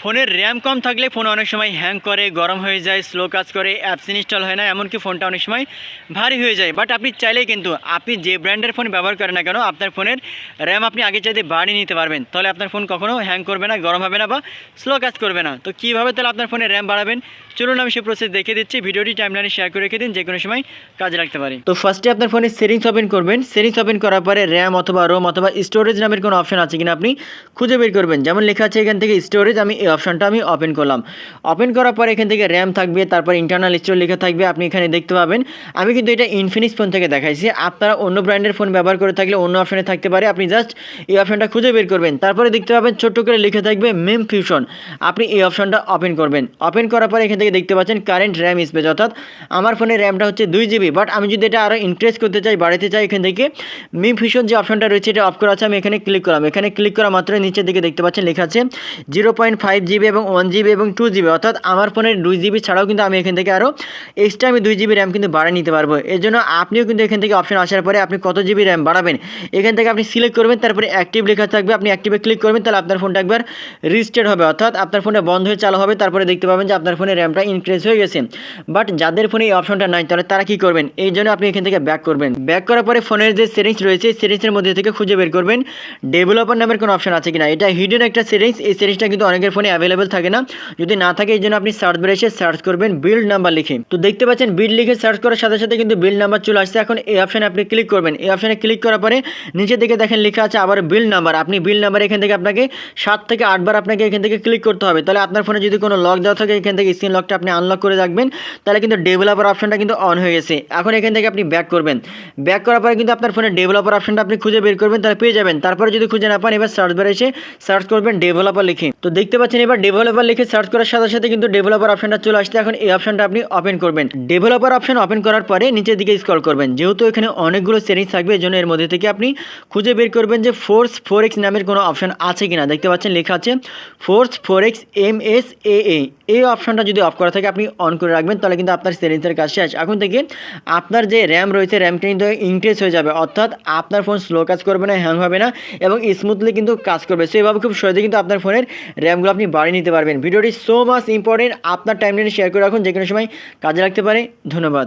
ফোনের র্যাম কম থাকলে ফোন অনেক সময় হ্যাং করে, গরম হয়ে যায়, স্লো কাজ করে, অ্যাপস ইনস্টল হয় না, এমনকি ফোনটা অনেক সময় ভারী হয়ে যায়। বাট আপনি চাইলেই কিন্তু আপনি যে ব্র্যান্ডের ফোন ব্যবহার করেন না কেন, আপনার ফোনের র্যাম আপনি আগে চাইতে বাড়িয়ে নিতে পারবেন। তাহলে আপনার ফোন কখনো হ্যাং করবে না, গরম হবে না বা স্লো কাজ করবে না। তো কীভাবে তাহলে আপনার ফোনের র্যাম বাড়াবেন, চলুন আমি সেই প্রসেস দেখে দিচ্ছি। ভিডিওটি টাইমলাইনে শেয়ার করে রেখে দিন, যে কোনো সময় কাজে লাগতে পারে। তো ফার্স্টে আপনার ফোনে সেটিংস ওপেন করবেন। সেটিংস ওপেন করার পরে র্যাম অথবা রোম অথবা স্টোরেজ নামের কোনো অপশন আছে কিনা আপনি খুঁজে বের করবেন। যেমন লেখা আছে এখান থেকে স্টোরেজ, আমি এই অপশনটা আমি ওপেন করলাম। ওপেন করার পরে এখান থেকে র্যাম থাকবে, তারপর ইন্টারনাল স্টোরেজ লেখা থাকবে, আপনি এখানে দেখতে পাবেন। আমি কিন্তু এটা ইনফিনিক্স ফোন থেকে দেখাইছি, আপনারা অন্য ব্র্যান্ডের ফোন ব্যবহার করে থাকলে অন্য অপশনে থাকতে পারে। আপনি জাস্ট এই অপশনটা খুঁজে বের করবেন। তারপরে দেখতে পাবেন ছোট্ট করে লেখা থাকবে মেম ফিউশন, আপনি এই অপশনটা ওপেন করবেন। ওপেন করার পরে এখান থেকে দেখতে পাচ্ছেন কারেন্ট র্যাম স্পেস, অর্থাৎ আমার ফোনের র্যামটা হচ্ছে 2 GB। বাট আমি যদি এটা আরও ইনক্রিজ করতে চাই, বাড়াতে চাই, এখান থেকে মেম ফিউশন যে অপশনটা রয়েছে এটা অফ করা আছে, আমি এখানে ক্লিক করলাম। এখানে ক্লিক করা মাত্র নিচের দিকে দেখতে পাচ্ছেন লেখা আছে 0.5 GB এবং 1 GB এবং 2 GB, অর্থাৎ আমার ফোনের 2 GB ছাড়াও কিন্তু আমি এখান থেকে আরও এক্সট্রা আমি 2 GB র্যাম কিন্তু বাড়িয়ে নিতে পারবো। এর জন্য আপনিও কিন্তু এখান থেকে অপশন আসার পরে আপনি কত জিবি র্যাম বাড়াবেন এখান থেকে আপনি সিলেক্ট করবেন। তারপরে অ্যাক্টিভ লেখা থাকবে, আপনি অ্যাক্টিভে ক্লিক করবেন, তাহলে আপনার ফোনটা একবার রিস্টার্ট হবে, অর্থাৎ আপনার ফোনটা বন্ধ হয়ে চালু হবে। তারপরে দেখতে পাবেন যে আপনার ফোনের র্যামটা ইনক্রিজ হয়ে গেছে। বাট যাদের ফোনে এই অপশনটা নাই তাহলে তারা কি করবেন, এই জন্য আপনি এখান থেকে ব্যাক করবেন। ব্যাক করার পরে ফোনের যে সেটিংস রয়েছে সেটিংসের মধ্যে থেকে খুঁজে বের করবেন ডেভেলপার নামের কোনো অপশন আছে কিনা। এটা হিডেন একটা সেটিংস, এই সেটিংসটা কিন্তু অনেকের ফোনে অ্যাভেলেবেল থাকে না। যদি না থাকে এই জন্য আপনি সার্চ বারে এসে সার্চ করবেন বিল্ড নাম্বার লিখে। তো দেখতে পাচ্ছেন বিল্ড লিখে সার্চ করার সাথে সাথে কিন্তু বিল্ড নাম্বার চলে আসছে। এখন এই অপশনে আপনি ক্লিক করবেন। এই অপশনে ক্লিক করার পরে নিচে দিকে দেখেন লেখা আছে আবার বিল্ড নাম্বার। আপনি বিল্ড নাম্বার এখান থেকে আপনাকে 7 থেকে 8 বার আপনাকে এখান থেকে ক্লিক করতে হবে। তাহলে আপনার ফোনে যদি কোনো লক দেওয়া থাকে এখান থেকে স্ক্রিন লকটা আপনি আনলক করে রাখবেন, তাহলে কিন্তু ডেভেলপার অপশনটা কিন্তু অন হয়ে গেছে। এখন এখান থেকে আপনি ব্যাক করবেন। ব্যাক করার পরে কিন্তু আপনার ফোনে ডেভেলপার অপশনটা আপনি খুঁজে বের করবেন, তাহলে পেয়ে যাবেন। তারপরে যদি খুঁজে না পান এবার সার্চ বারে এসে সার্চ করবেন ডেভেলপার লিখে। তো দেখতে পাচ্ছেন এবার ডেভেলপার লিখে সার্চ করার সাথে সাথে কিন্তু ডেভেলপার অপশনটা চলে আসছে। এখন এই অপশনটা আপনি ওপেন করবেন। ডেভেলপার অপশন ওপেন করার পরে নিচের দিকে স্ক্রল করবেন। যেহেতু এখানে অনেকগুলো সেটিংস থাকবে এজন্য এর মধ্যে থেকে আপনি খুঁজে বের করবেন যে ফোর্স 4x নামের কোনো অপশন আছে কিনা। দেখতে পাচ্ছেন লেখা আছে ফোর্স 4x MSAA, এই অপশনটা যদি অফ করা থাকে আপনি অন করে রাখবেন, তাহলে কিন্তু আপনার সেটিংসের কাজ শেষ। এখন থেকে আপনার যে র্যাম রয়েছে র্যামটা কিন্তু ইনক্রিজ হয়ে যাবে, অর্থাৎ আপনার ফোন স্লো কাজ করবে না, হ্যাং হবে না এবং স্মুথলি কিন্তু কাজ করবে। সো এভাবে খুব সহজে কিন্তু আপনার ফোনের র্যামগুলো আপনি বাড়িয়ে নিতে পারবেন। ভিডিওটি সো মাচ ইম্পর্টেন্ট, আপনার টাইমলাইনে শেয়ার করে রাখুন, যে কোনো সময় কাজে লাগতে পারে। ধন্যবাদ।